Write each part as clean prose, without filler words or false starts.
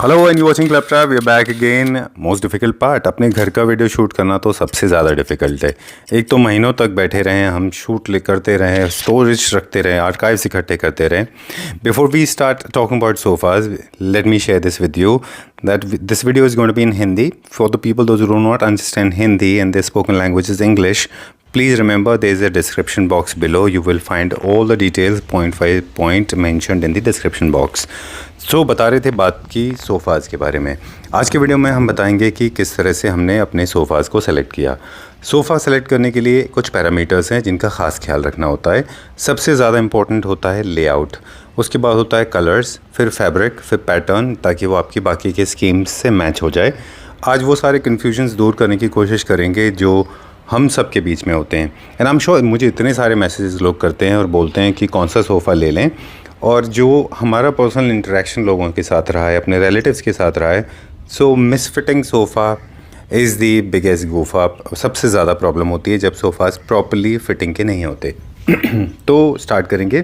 Hello and you watching club trap, we are back again. Most difficult part, अपने घर का video shoot करना तो सबसे ज़्यादा डिफ़िकल्ट है। एक तो महीनों तक बैठे रहें हम, शूट करते रहें, स्टोरेज रखते रहें, आर्काइव्स इकट्ठे करते रहें। Before we start talking about sofas, let me share this with you that this video is going to be in Hindi. For the people those who do not understand Hindi and their spoken language is English, please remember there is a description box below. You will find all the details point by point mentioned in the description box. So बता रहे थे बात की sofas के बारे में। आज के वीडियो में हम बताएंगे कि किस तरह से हमने अपने सोफ़ाज़ को सेलेक्ट किया। सोफ़ा सेलेक्ट करने के लिए कुछ पैरामीटर्स हैं जिनका ख़ास ख्याल रखना होता है। सबसे ज़्यादा इम्पोर्टेंट होता है लेआउट, उसके बाद होता है कलर्स, फिर फैब्रिक, फिर पैटर्न, ताकि वो आपकी बाकी के स्कीम्स से मैच हो जाए। आज वो सारे कन्फ्यूजन्स दूर करने की कोशिश करेंगे जो हम सब के बीच में होते हैं। एंड आई एम श्योर मुझे इतने सारे मैसेजेस लोग करते हैं और बोलते हैं कि कौन सा सोफ़ा ले लें, और जो हमारा पर्सनल इंटरेक्शन लोगों के साथ रहा है, अपने रिलेटिव्स के साथ रहा है, सो मिसफिटिंग सोफ़ा इज़ दी बिगेस्ट गुफा। सबसे ज़्यादा प्रॉब्लम होती है जब सोफ़ाज़ प्रॉपरली फिटिंग के नहीं होते। तो स्टार्ट करेंगे।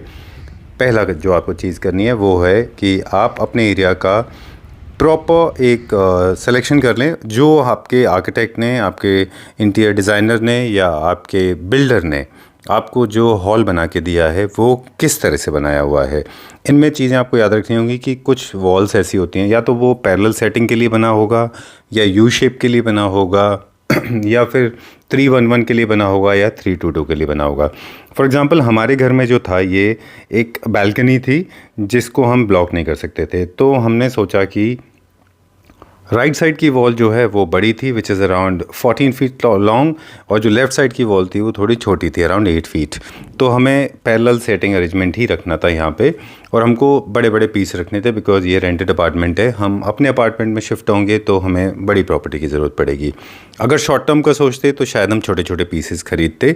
पहला जो आपको चीज़ करनी है वो है कि आप अपने एरिया का प्रॉपर एक सिलेक्शन कर लें। जो आपके आर्किटेक्ट ने, आपके इंटीरियर डिज़ाइनर ने या आपके बिल्डर ने आपको जो हॉल बना के दिया है वो किस तरह से बनाया हुआ है। इनमें चीज़ें आपको याद रखनी होंगी कि कुछ वॉल्स ऐसी होती हैं, या तो वो पैरेलल सेटिंग के लिए बना होगा, या यू शेप के लिए बना होगा, या फिर 3-1-1 के लिए बना होगा, या 3-2-2 के लिए बना होगा। फॉर एग्ज़ाम्पल हमारे घर में जो था, ये एक बालकनी थी जिसको हम ब्लॉक नहीं कर सकते थे, तो हमने सोचा कि राइट साइड की वॉल जो है वो बड़ी थी, which is around 14 feet long, और जो लेफ़्ट साइड की वॉल थी वो थोड़ी छोटी थी, अराउंड 8 फीट। तो हमें पैरेलल सेटिंग अरेंजमेंट ही रखना था यहाँ पे, और हमको बड़े बड़े पीस रखने थे बिकॉज ये रेंटेड अपार्टमेंट है। हम अपने अपार्टमेंट में शिफ्ट होंगे तो हमें बड़ी प्रॉपर्टी की ज़रूरत पड़ेगी। अगर शॉर्ट टर्म का सोचते तो शायद हम छोटे छोटे पीसेस खरीदते।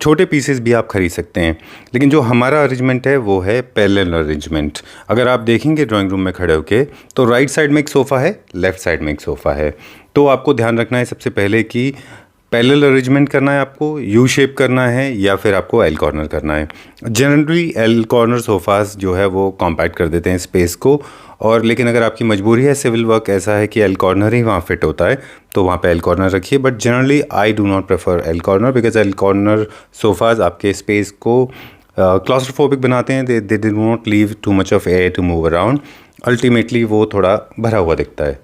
छोटे पीसेस भी आप खरीद सकते हैं, लेकिन जो हमारा अरेंजमेंट है वो है पैरेलल अरेंजमेंट। अगर आप देखेंगे ड्राइंग रूम में खड़े होके, तो राइट साइड में एक सोफ़ा है, लेफ़्ट साइड में एक सोफ़ा है। तो आपको ध्यान रखना है सबसे पहले कि पैरेलल अरेंजमेंट करना है आपको, यू शेप करना है, या फिर आपको एल कॉर्नर करना है। जनरली एल कॉर्नर सोफ़ाज़ जो है वो कॉम्पैक्ट कर देते हैं स्पेस को, और लेकिन अगर आपकी मजबूरी है, सिविल वर्क ऐसा है कि एल कॉर्नर ही वहाँ फिट होता है, तो वहाँ पे एल कॉर्नर रखिए। But generally I do not prefer L corner, because L corner sofas आपके स्पेस को क्लॉस्ट्रोफोबिक बनाते हैं। They do not leave too much of air to move around. Ultimately वो थोड़ा भरा हुआ दिखता है।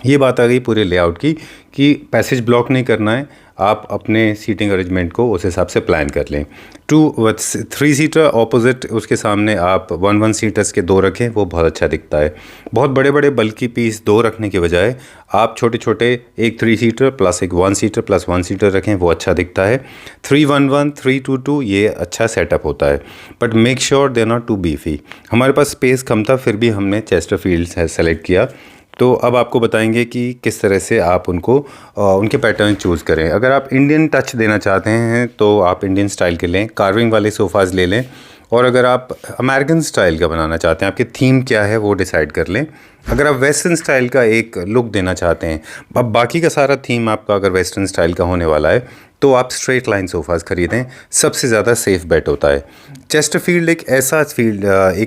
ये बात आ गई पूरे लेआउट की कि पैसेज ब्लॉक नहीं करना है, आप अपने सीटिंग अरेंजमेंट को उस हिसाब से प्लान कर लें। 3 सीटर ऑपोजिट, उसके सामने आप 1 सीटर्स के 2 रखें, वो बहुत अच्छा दिखता है। बहुत बड़े बड़े बल्कि पीस 2 रखने के बजाय आप छोटे छोटे एक 3 सीटर प्लस एक 1 सीटर प्लस 1 सीटर रखें, वो अच्छा दिखता है। 3-1-1, 3-2-2 ये अच्छा सेटअप होता है, but make sure they are not too beefy. हमारे पास स्पेस कम था, फिर भी हमने चेस्टरफील्ड सेलेक्ट किया। तो अब आपको बताएंगे कि किस तरह से आप उनको उनके पैटर्न चूज़ करें। अगर आप इंडियन टच देना चाहते हैं तो आप इंडियन स्टाइल के लें, कार्विंग वाले सोफ़ाज़ ले लें। और अगर आप अमेरिकन स्टाइल का बनाना चाहते हैं, आपकी थीम क्या है वो डिसाइड कर लें। अगर आप वेस्टर्न स्टाइल का एक लुक देना चाहते हैं, अब बाकी का सारा थीम आपका अगर वेस्टर्न स्टाइल का होने वाला है, तो आप स्ट्रेट लाइन सोफ़ाज़ ख़रीदें, सबसे ज़्यादा सेफ़ बेट होता है। चेस्टरफील्ड एक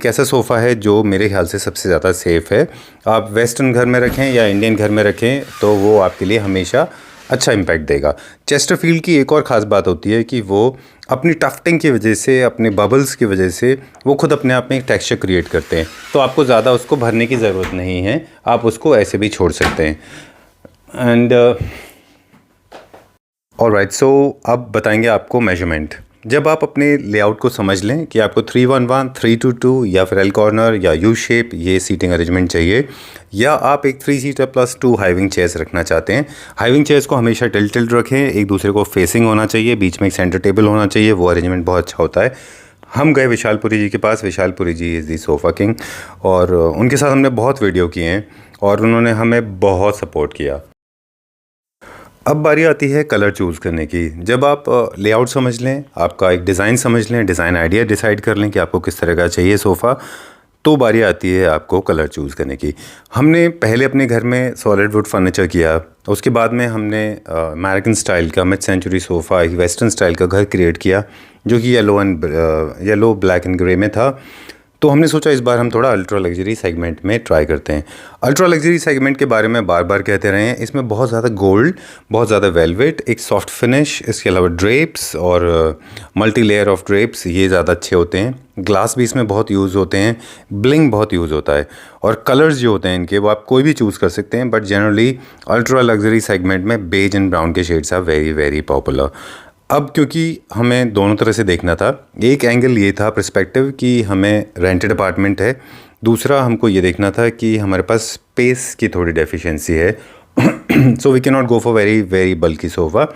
ऐसा सोफ़ा है जो मेरे ख्याल से सबसे ज़्यादा सेफ़ है। आप वेस्टर्न घर में रखें या इंडियन घर में रखें, तो वो आपके लिए हमेशा अच्छा इम्पैक्ट देगा। चेस्टरफील्ड की एक और ख़ास बात होती है कि वो अपनी टफ्टिंग की वजह से, अपने बबल्स की वजह से, वो खुद अपने आप में एक टेक्सचर क्रिएट करते हैं, तो आपको ज़्यादा उसको भरने की ज़रूरत नहीं है, आप उसको ऐसे भी छोड़ सकते हैं। एंड ऑलराइट, सो अब बताएंगे आपको मेजरमेंट। जब आप अपने लेआउट को समझ लें कि आपको 3-1-1, 3-2-2 या फिर एल कॉर्नर या यू शेप ये सीटिंग अरेंजमेंट चाहिए, या आप एक 3 सीटर प्लस 2 हाइविंग चेयर्स रखना चाहते हैं। हाइविंग चेयर्स को हमेशा टिल्ट रखें, एक दूसरे को फेसिंग होना चाहिए, बीच में एक सेंटर टेबल होना चाहिए, वो अरेंजमेंट बहुत अच्छा होता है। हम गए विशालपुरी जी के पास। विशालपुरी जी इज़ दी सोफ़ा किंग, और उनके साथ हमने बहुत वीडियो किए हैं और उन्होंने हमें बहुत सपोर्ट किया। अब बारी आती है कलर चूज़ करने की। जब आप लेआउट समझ लें, आपका एक डिज़ाइन समझ लें, डिज़ाइन आइडिया डिसाइड कर लें कि आपको किस तरह का चाहिए सोफ़ा, तो बारी आती है आपको कलर चूज़ करने की। हमने पहले अपने घर में सॉलिड वुड फर्नीचर किया, उसके बाद में हमने अमेरिकन स्टाइल का मिड सेंचुरी सोफ़ा, एक वेस्टर्न स्टाइल का घर क्रिएट किया जो कि येलो ब्लैक एंड ग्रे में था। तो हमने सोचा इस बार हम थोड़ा अल्ट्रा लग्जरी सेगमेंट में ट्राई करते हैं। अल्ट्रा लग्जरी सेगमेंट के बारे में बार बार कहते रहे हैं, इसमें बहुत ज़्यादा गोल्ड, बहुत ज़्यादा वेलवेट, एक सॉफ्ट फिनिश, इसके अलावा ड्रेप्स और मल्टी लेयर ऑफ ड्रेप्स ये ज़्यादा अच्छे होते हैं। ग्लास भी इसमें बहुत यूज़ होते हैं, ब्लिंग बहुत यूज़ होता है, और कलर्स जो होते हैं इनके वो आप कोई भी चूज़ कर सकते हैं, but generally ultra luxury segment में बेज एंड ब्राउन के shades are very very popular. अब क्योंकि हमें दोनों तरह से देखना था, एक एंगल ये था पर्सपेक्टिव कि हमें रेंटेड अपार्टमेंट है, दूसरा हमको ये देखना था कि हमारे पास स्पेस की थोड़ी डेफिशिएंसी है। So we can not go for very very bulky sofa,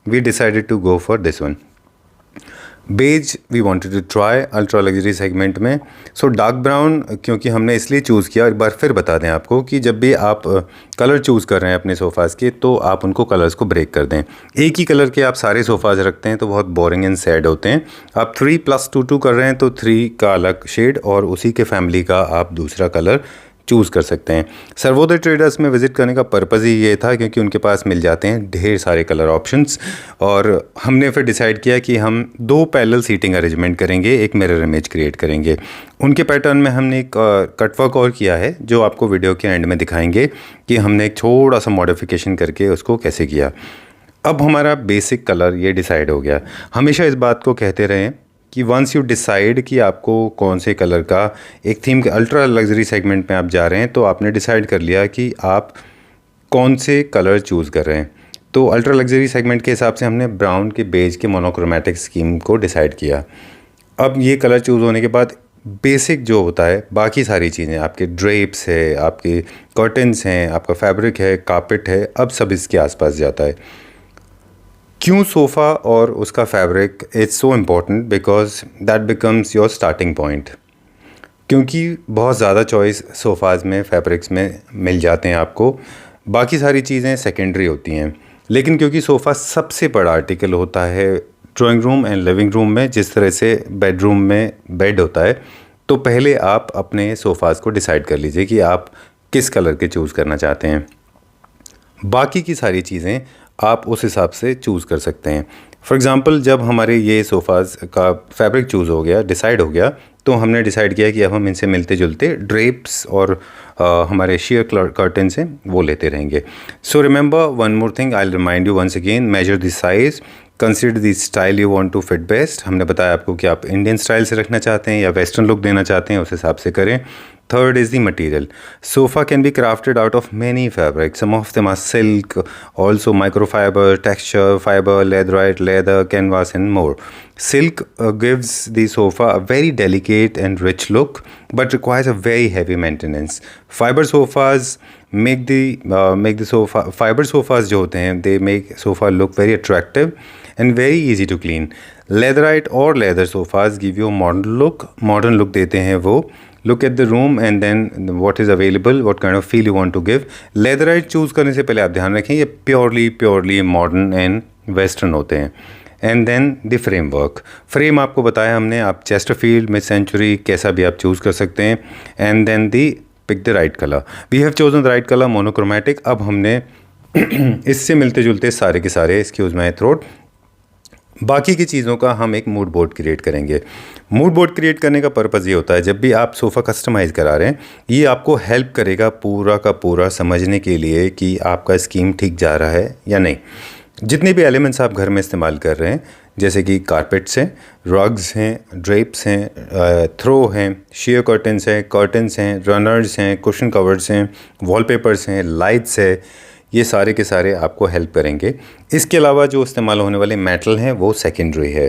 we decided to go for this one. Beige we wanted to try ultra luxury segment में। सो डार्क ब्राउन क्योंकि हमने इसलिए चूज़ किया, एक बार फिर बता दें आपको कि जब भी आप कलर चूज़ कर रहे हैं अपने सोफ़ाज़ के, तो आप उनको कलर्स को ब्रेक कर दें। एक ही कलर के आप सारे सोफ़ाज़ रखते हैं तो बहुत बोरिंग एंड सैड होते हैं। आप 3+2 कर रहे हैं तो 3 का अलग शेड और उसी के फैमिली का आप दूसरा कलर चूज़ कर सकते हैं। सर्वोदय ट्रेडर्स में विज़िट करने का पर्पज़ ही ये था क्योंकि उनके पास मिल जाते हैं ढेर सारे कलर ऑप्शंस, और हमने फिर डिसाइड किया कि हम 2 पैरेलल सीटिंग अरेंजमेंट करेंगे, एक मिरर इमेज क्रिएट करेंगे। उनके पैटर्न में हमने एक कटवर्क और किया है जो आपको वीडियो के एंड में दिखाएंगे कि हमने एक थोड़ा सा मॉडिफिकेशन करके उसको कैसे किया। अब हमारा बेसिक कलर ये डिसाइड हो गया। हमेशा इस बात को कहते रहें कि वंस यू डिसाइड कि आपको कौन से कलर का एक थीम के अल्ट्रा लग्जरी सेगमेंट में आप जा रहे हैं, तो आपने डिसाइड कर लिया कि आप कौन से कलर चूज़ कर रहे हैं। तो अल्ट्रा लग्जरी सेगमेंट के हिसाब से हमने ब्राउन के बेज के मोनोक्रोमेटिक स्कीम को डिसाइड किया। अब ये कलर चूज़ होने के बाद बेसिक जो होता है, बाकी सारी चीज़ें आपके ड्रेप्स है, आपके कर्टन्स हैं, आपका फैब्रिक है, कारपेट है, अब सब इसके आसपास जाता है। क्यों सोफ़ा और उसका fabric is so important, because that becomes your starting point. क्योंकि बहुत ज़्यादा चॉइस सोफ़ाज़ में फैब्रिक्स में मिल जाते हैं आपको, बाकी सारी चीज़ें सेकेंडरी होती हैं। लेकिन क्योंकि सोफ़ा सबसे बड़ा आर्टिकल होता है drawing room and living room में, जिस तरह से बेडरूम में बेड होता है, तो पहले आप अपने सोफ़ाज़ को डिसाइड कर लीजिए कि आप किस कलर के चूज़ करना चाहते हैं। बाकी की सारी चीज़ें आप उस हिसाब से चूज़ कर सकते हैं। फॉर एग्ज़ाम्पल, जब हमारे ये सोफ़ाज़ का फैब्रिक चूज़ हो गया, डिसाइड हो गया, तो हमने डिसाइड किया कि अब हम इनसे मिलते जुलते ड्रेप्स और हमारे शेयर कर्टन्स हैं वो लेते रहेंगे। So remember one more thing, I will remind you once again, measure the size, consider the style you want to fit best. हमने बताया आपको कि आप इंडियन स्टाइल से रखना चाहते हैं या वेस्टर्न लुक देना चाहते हैं, उस हिसाब से करें। Third is the material. Sofa can be crafted out of many fabrics. Some of them are silk, also microfiber, texture, fiber, leatherite, leather, canvas and more. Silk gives the sofa a very delicate and rich look, but requires a very heavy maintenance. Fiber sofas make the sofa, fiber sofas जो होते हैं, they make sofa look very attractive and very easy to clean. Leatherite और leather sofas give you a modern look देते हैं वो। Look at the room and then what is available, what kind of feel you want to give. Leatherite choose करने से पहले आप ध्यान रखें ये प्योरली मॉडर्न एंड वेस्टर्न होते हैं। And then the framework, frame आपको बताया हमने, आप चेस्टरफील्ड, मिड सेंचुरी, कैसा भी आप चूज़ कर सकते हैं। And then the pick the right colour, we have chosen the right colour, monochromatic. अब हमने इससे मिलते जुलते सारे के सारे, एक्सक्यूज़ माय थ्रोट, बाकी की चीज़ों का हम एक मूड बोर्ड क्रिएट करेंगे। मूड बोर्ड क्रिएट करने का पर्पज़ ये होता है, जब भी आप सोफ़ा कस्टमाइज़ करा रहे हैं, ये आपको हेल्प करेगा पूरा का पूरा समझने के लिए कि आपका स्कीम ठीक जा रहा है या नहीं। जितने भी एलिमेंट्स आप घर में इस्तेमाल कर रहे हैं, जैसे कि कारपेट्स हैं, रग्स हैं, ड्रेप्स हैं, थ्रो हैं, शेयर कर्टन्स हैं, रनर्स हैं, कुशन कवर्स हैं, वॉलपेपर्स हैं, लाइट्स है, ये सारे के सारे आपको हेल्प करेंगे। इसके अलावा जो इस्तेमाल होने वाले मेटल हैं वो सेकेंडरी है।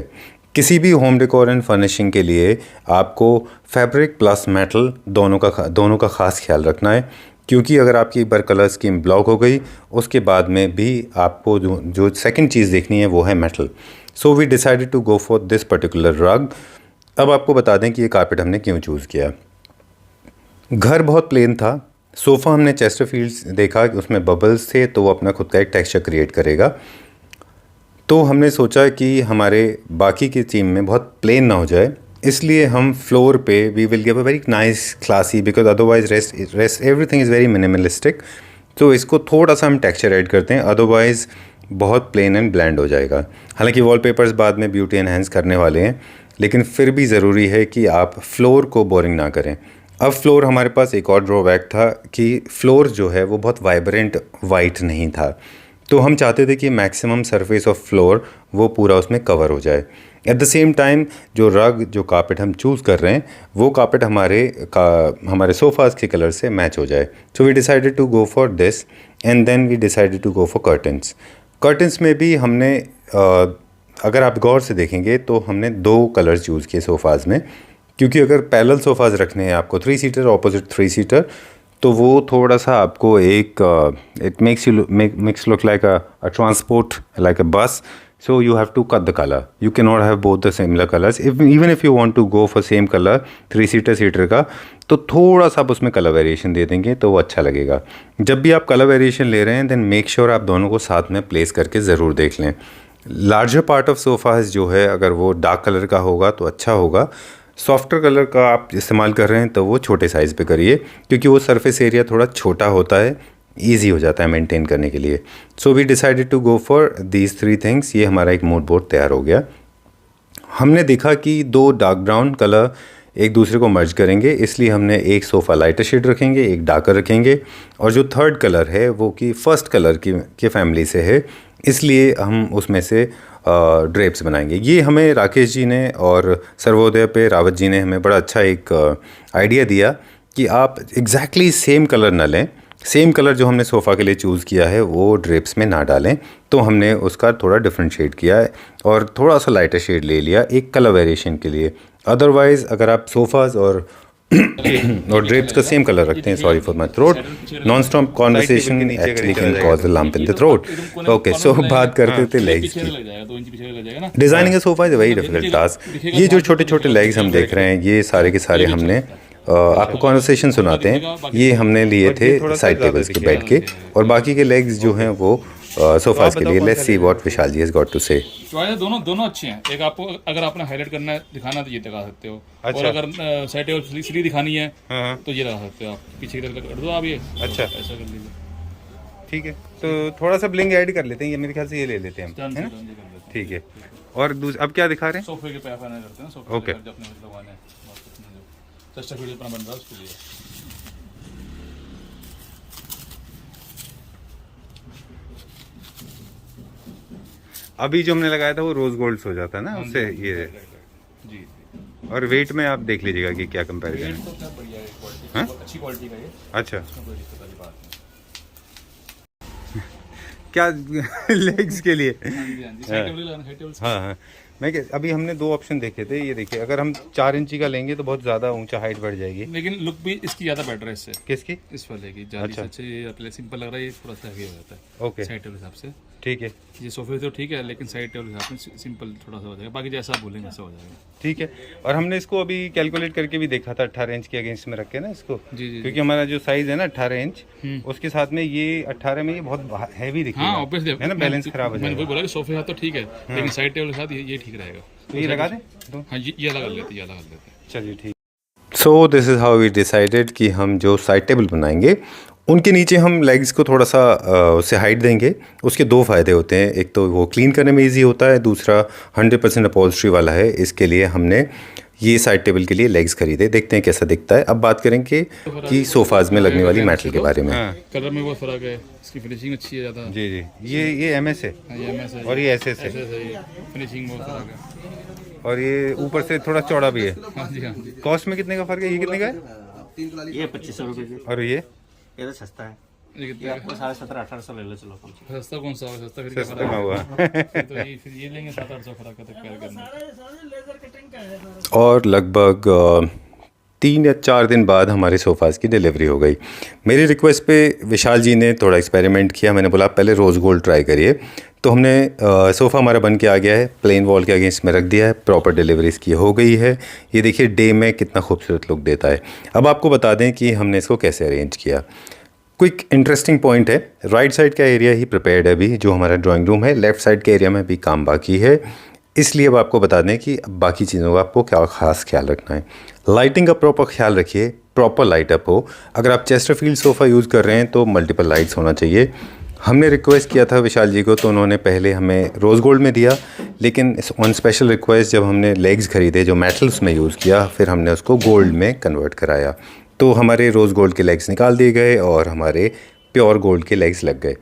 किसी भी होम डेकोर एंड फर्निशिंग के लिए आपको फैब्रिक प्लस मेटल दोनों का ख़ास ख्याल रखना है, क्योंकि अगर आपकी एक बार कलर स्कीम ब्लॉक हो गई, उसके बाद में भी आपको जो सेकंड चीज़ देखनी है वो है metal. So we decided to go for this particular rug. अब आपको बता दें कि ये कारपेट हमने क्यों चूज़ किया। घर बहुत प्लेन था, सोफ़ा हमने चेस्टरफील्ड्स देखा कि उसमें बबल्स थे, तो वो अपना खुद का एक टेक्सचर क्रिएट करेगा। तो हमने सोचा कि हमारे बाकी की टीम में बहुत प्लेन ना हो जाए, इसलिए हम फ्लोर पे we will give a very nice classy, because otherwise rest everything is very minimalistic. तो इसको थोड़ा सा हम टेक्सचर ऐड करते हैं, अदरवाइज़ बहुत प्लेन एंड ब्लैंड हो जाएगा। हालांकि वॉलपेपर्स बाद में ब्यूटी एनहेंस करने वाले हैं, लेकिन फिर भी ज़रूरी है कि आप फ्लोर को बोरिंग ना करें। अब फ्लोर हमारे पास एक और ड्रॉबैक था कि फ्लोर जो है वो बहुत वाइब्रेंट वाइट नहीं था, तो हम चाहते थे कि मैक्सिमम सरफेस ऑफ फ्लोर वो पूरा उसमें कवर हो जाए। एट द सेम टाइम जो रग जो कारपेट हम चूज़ कर रहे हैं वो कारपेट हमारे सोफ़ाज़ के कलर से मैच हो जाए। So we decided to go for this and then we decided to go for curtains. Curtains में भी हमने अगर आप गौर से देखेंगे तो हमने 2 कलर्स यूज़ किए सोफ़ाज़ में, क्योंकि अगर पैरेलल सोफ़ाज़ रखने हैं आपको 3 सीटर ऑपोजिट 3 सीटर, तो वो थोड़ा सा आपको एक it makes look like a transport like a bus. So you have to cut the colour, you can not have both the similar colours. Even if you want to go for same colour 3 seater का, तो थोड़ा सा आप उसमें colour variation दे देंगे तो वो अच्छा लगेगा। जब भी आप कलर वेरिएशन ले रहे हैं देन मेक श्योर आप दोनों को साथ में प्लेस करके ज़रूर देख लें। लार्जर पार्ट ऑफ सोफ़ाज़ जो है अगर वो डार्क कलर का होगा तो अच्छा होगा, सॉफ्टर कलर का आप इस्तेमाल कर रहे हैं तो वो छोटे साइज़ पे करिए, क्योंकि वो सरफेस एरिया थोड़ा छोटा होता है, ईजी हो जाता है मेंटेन करने के लिए। So we decided to go for these 3 things. ये हमारा एक मूड बोर्ड तैयार हो गया। हमने देखा कि 2 डार्क ब्राउन कलर एक दूसरे को मर्ज करेंगे, इसलिए हमने एक सोफ़ा लाइटर शेड रखेंगे, एक डार्कर रखेंगे, और जो थर्ड कलर है वो कि फर्स्ट कलर की फैमिली से है, इसलिए हम उसमें से ड्रेप्स बनाएंगे। ये हमें राकेश जी ने और सर्वोदय पे रावत जी ने हमें बड़ा अच्छा एक आइडिया दिया कि आप एग्जैक्टली सेम कलर ना लें, सेम कलर जो हमने सोफ़ा के लिए चूज़ किया है वो ड्रेप्स में ना डालें, तो हमने उसका थोड़ा डिफरेंट शेड किया है और थोड़ा सा लाइटर शेड ले लिया एक कलर वेरिएशन के लिए। अदरवाइज़ अगर आप सोफ़ाज़ और ड्रेप्स का सेम कलर रखते हैं, sorry for my throat, non stop conversation actually can cause the lump in the throat. Okay, so बात करते थे लेग्स की। Designing a sofa is a very difficult task. ये जो छोटे छोटे लेग्स हम देख रहे हैं ये सारे के सारे हमने आपको कॉन्वर्सेशन सुनाते हैं, ये हमने लिए थे साइड टेबल्स के बेड के, और बाकी के लेग्स जो हैं वो सोफ़ाज़ के लिए। Let's see what Vishal ji has got to say. दोनों अच्छे हैं। एक आपको अगर आपने हाईलाइट करना है दिखाना तो ये दिखा सकते हो, और अगर साइड टेबल स्ली दिखानी है तो ये लगा सकते हो आप, पीछे की तरफ कर दो आप ये। अच्छा, ऐसा कर लीजिए, ठीक है। तो थोड़ा सा ब्लिंग ऐड कर लेते हैं, ये मेरे ख्याल से ये ले लेते हैं हम, है ना? ठीक है। और अब क्या दिखा रहे हैं? सोफे के पैफाना करते हैं, सोफे ओके, अपने लगवाने हैं, जस्ट वीडियो अपना बन रहा है उसके लिए। अभी जो हमने लगाया था वो रोज गोल्ड हो जाता है ना उससे, ये जी। और वेट में आप देख लीजिएगा कि क्या कंपैरिजन है। तो क्या बढ़िया है, क्वालिटी हाँ? अच्छी क्वालिटी का ये। अच्छा, कोई दिक्कत वाली बात क्या लेग्स के लिए? नहीं। हाँ जी, साइड टेबल लगाना, साइड टेबल। हाँ हाँ, अभी हमने 2 ऑप्शन देखे थे। ये देखिए, अगर हम 4 इंची का लेंगे तो बहुत ज़्यादा ऊंचा हाइट बढ़ जाएगी, लेकिन लुक भी इसकी ज़्यादा बेटर है इससे। किसकी? इस वाले की जाली से अच्छे, ये अपने सिंपल लग रहा है, ये थोड़ा सा हेवी हो जाता है। ओके, साइड टेबल हिसाब से ठीक है, ये सोफे तो ठीक है, लेकिन साइड टेबल हिसाब से सिंपल थोड़ा सा हो जाएगा, बाकी जैसा आप बोलेंगे वैसा हो जाएगा। ठीक है। और हमने इसको अभी कैलकुलेट करके भी देखा था 18 इंच के अगेंस्ट में रख के ना इसको, जी जी, क्योंकि हमारा जो साइज़ है ना 18 इंच, उसके साथ में ये 18 में ये बहुत हैवी दिखेगा। हाँ ऑब्वियसली है ना, बैलेंस खराब हो मैंने जाएगा। वही बोला कि सोफे हाथ तो ठीक है, लेकिन साइड टेबल के साथ ये ठीक रहेगा। तो ये लगा दें तो? हाँ ये लगा लेते, ये लगा लेते। चलिए ठीक। So this is how we decided कि हम जो साइड टेबल बनाएंगे उनके नीचे हम लेग्स को थोड़ा सा उससे हाइट देंगे। उसके 2 फ़ायदे होते हैं, एक तो वो क्लीन करने में इजी होता है, दूसरा 100% अपॉल्स्ट्री वाला है। इसके लिए हमने ये साइड टेबल के लिए लेग्स खरीदे, देखते हैं कैसा दिखता है। अब बात करेंगे कि सोफ़ाज़ में लगने वाली मेटल के बारे में। कलर में बहुत फ़र्क है, इसकी फिनिशिंग अच्छी है ज़्यादा। जी जी, ये MS है और ये SS है, फिनिशिंग बहुत फ़र्क है, और ये ऊपर से थोड़ा चौड़ा भी है। हाँ जी हाँ जी। कॉस्ट में कितने का फ़र्क है? ये कितने का है? ये 2500 रुपये की, और ये तो सस्ता है। ये कितने ये आपको 1700-1800 ले लो, चलो कम से सस्ता कौन सा है? सस्ता फिर क्या सस्ते में फ़र्क हुआ। है? तो ये फिर ये लेंगे 700-800 फ़र्क है, तो क्या करना। और लगभग 3 या 4 दिन बाद हमारे सोफ़ाज़ की डिलीवरी हो गई। मेरी रिक्वेस्ट पे विशाल जी ने थोड़ा एक्सपेरिमेंट किया। मैंने बोला पहले रोज़ गोल्ड ट्राई करिए, तो हमने सोफ़ा हमारा बन के आ गया है, प्लेन वॉल के अगेंस्ट में रख दिया है, प्रॉपर डिलीवरी इसकी हो गई है। ये देखिए डे में कितना खूबसूरत लुक देता है। अब आपको बता दें कि हमने इसको कैसे अरेंज किया। क्विक इंटरेस्टिंग पॉइंट है, राइट साइड का एरिया ही प्रिपेयर्ड है अभी, जो हमारा ड्राइंग रूम है। लेफ़्ट साइड के एरिया में भी काम बाकी है, इसलिए अब आपको बता दें कि बाकी चीज़ों का आपको क्या ख़ास ख्याल रखना है। लाइटिंग का प्रॉपर ख्याल रखिए, प्रॉपर लाइट अप हो। अगर आप चेस्टरफील्ड सोफ़ा यूज़ कर रहे हैं तो मल्टीपल लाइट्स होना चाहिए। हमने रिक्वेस्ट किया था विशाल जी को, तो उन्होंने पहले हमें रोज़ गोल्ड में दिया, लेकिन ऑन स्पेशल रिक्वेस्ट जब हमने लेग्स ख़रीदे जो मेटल्स में यूज़ किया, फिर हमने उसको गोल्ड में कन्वर्ट कराया। तो हमारे रोज़ गोल्ड के लेग्स निकाल दिए गए और हमारे प्योर गोल्ड के लेग्स लग गए।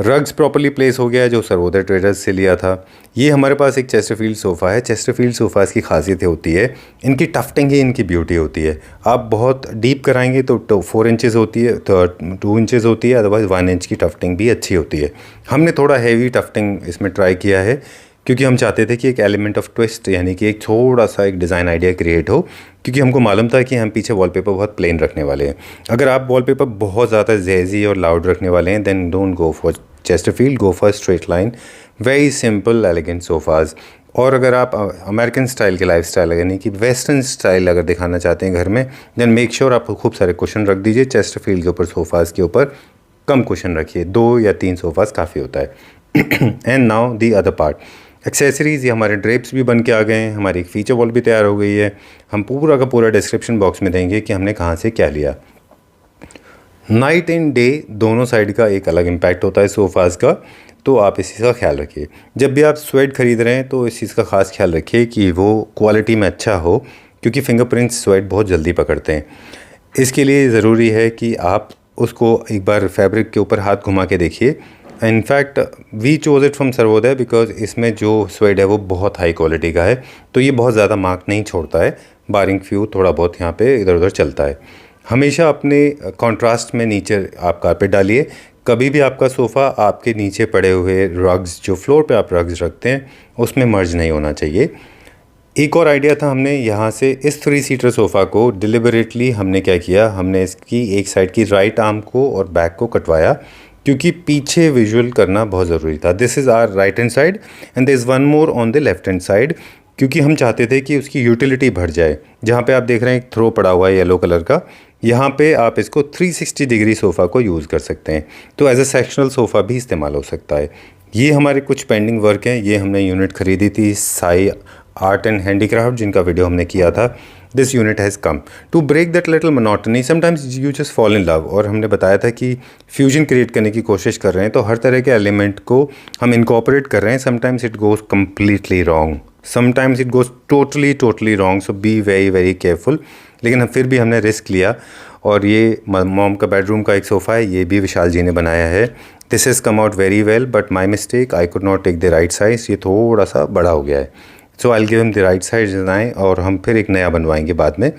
रग्स प्रॉपर्ली प्लेस हो गया जो सर्वोदय ट्रेडर्स से लिया था। ये हमारे पास एक चेस्टरफील्ड सोफ़ा है। चेस्टरफील्ड सोफ़ाज़ की खासियत होती है इनकी टफ्टिंग ही इनकी ब्यूटी होती है। आप बहुत डीप कराएंगे तो 4 इंचेस होती है, तो 2 इंचेस होती है, अदरवाइज़ 1 इंच की टफ्टिंग भी अच्छी होती है। हमने थोड़ा हैवी टफ्टिंग इसमें ट्राई किया है क्योंकि हम चाहते थे कि एक एलिमेंट ऑफ ट्विस्ट, यानी कि एक थोड़ा सा एक डिज़ाइन आइडिया क्रिएट हो, क्योंकि हमको मालूम था कि हम पीछे वॉलपेपर बहुत प्लेन रखने वाले हैं। अगर आप वॉलपेपर बहुत ज़्यादा जैज़ी और लाउड रखने वाले हैं then don't go for Chesterfield, go for straight line, very simple elegant sofas. और अगर आप अमेरिकन स्टाइल के लाइफ स्टाइल यानी कि वेस्टर्न स्टाइल अगर दिखाना चाहते हैं घर में, देन मेक श्योर आप खूब सारे कुशन रख दीजिए। चेस्टरफील्ड के ऊपर सोफ़ाज़ के ऊपर कम कुशन रखिए, 2 या 3 सोफ़ाज़ काफ़ी होता है। And now the other part, accessories. ये हमारे ड्रेप्स भी बन के आ गए हैं, हमारी एक फ़ीचर वॉल भी तैयार हो गई है। हम पूरा का पूरा डिस्क्रिप्शन बॉक्स में देंगे कि हमने कहाँ से क्या लिया। नाइट एंड डे दोनों साइड का एक अलग इम्पैक्ट होता है सोफ़ाज़ का, तो आप इस चीज़ का ख्याल रखिए। जब भी आप स्वेट ख़रीद रहे हैं तो इस चीज़ का ख़ास ख्याल रखिए कि वो क्वालिटी में अच्छा हो, क्योंकि फिंगरप्रिंट्स स्वेट बहुत जल्दी पकड़ते हैं। इसके लिए ज़रूरी है कि आप उसको एक बार फैब्रिक के ऊपर हाथ घुमा के देखिए। In fact we chose it from Sarvodaya because इसमें जो स्वेड है वो बहुत हाई क्वालिटी का है, तो ये बहुत ज़्यादा मार्क नहीं छोड़ता है, बारिंग फ्यू थोड़ा बहुत यहाँ पे इधर उधर चलता है। हमेशा अपने कंट्रास्ट में नीचे आप कारपेट डालिए। कभी भी आपका सोफ़ा आपके नीचे पड़े हुए रग्स, जो फ्लोर पे आप रग्स रखते हैं, उसमें मर्ज नहीं होना चाहिए। एक और आइडिया था, हमने यहाँ से इस 3 सीटर सोफ़ा को डिलिबरेटली हमने क्या किया, हमने इसकी एक साइड की राइट आर्म को और बैक को कटवाया, क्योंकि पीछे विजुअल करना बहुत ज़रूरी था। This is our right hand side and there is one more on the left hand side, क्योंकि हम चाहते थे कि उसकी यूटिलिटी बढ़ जाए। जहाँ पे आप देख रहे हैं एक थ्रो पड़ा हुआ है येलो कलर का, यहाँ पे आप इसको 360 डिग्री सोफ़ा को यूज़ कर सकते हैं, तो एज अ सेक्शनल सोफ़ा भी इस्तेमाल हो सकता है। ये हमारे कुछ पेंडिंग वर्क हैं। ये हमने यूनिट ख़रीदी थी साई आर्ट एंड हैंडीक्राफ्ट, जिनका वीडियो हमने किया था। This unit has come to break that little monotony, sometimes you just fall in love. और हमने बताया था कि फ्यूजन क्रिएट करने की कोशिश कर रहे हैं, तो हर तरह के एलिमेंट को हम इनकॉर्पोरेट कर रहे हैं। Sometimes it goes completely wrong, sometimes it goes totally wrong, so be very very careful. लेकिन हम फिर भी हमने रिस्क लिया। और ये मॉम का बेडरूम का एक सोफ़ा है, ये भी विशाल जी ने बनाया है। This has come out very well, but my mistake, I could not take the right size. ये थोड़ा सा बड़ा हो गया है, so I will give him the right size design, और हम फिर एक नया बनवाएंगे बाद में।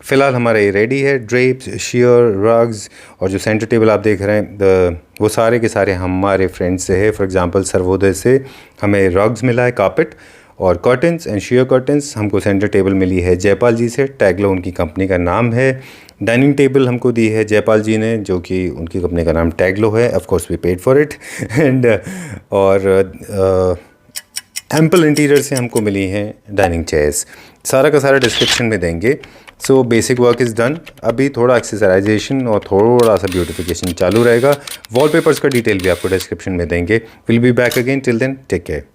फ़िलहाल हमारा ये रेडी है। ड्रेप्स, शेयर, रग्स और जो सेंटर टेबल आप देख रहे हैं, वो सारे के सारे हमारे फ्रेंड्स से है। फॉर एग्जांपल सर्वोदय से हमें रग्स मिला है, कारपेट और कर्टन्स एंड शेयर कर्टन्स हमको सेंटर टेबल मिली है जयपाल जी से, टैगलो उनकी कंपनी का नाम है। डाइनिंग टेबल हमको दी है जयपाल जी ने, जो कि उनकी कंपनी का नाम टैगलो है। Of course we paid for it. And और एम्पल इंटीरियर से हमको मिली हैं डाइनिंग चेयर्स। सारा का सारा डिस्क्रिप्शन में देंगे। So basic work is done. अभी थोड़ा एक्सेसराइजेशन और थोड़ा सा ब्यूटिफिकेशन चालू रहेगा। वॉलपेपर्स का डिटेल भी आपको डिस्क्रिप्शन में देंगे। Will be back again, till then take care.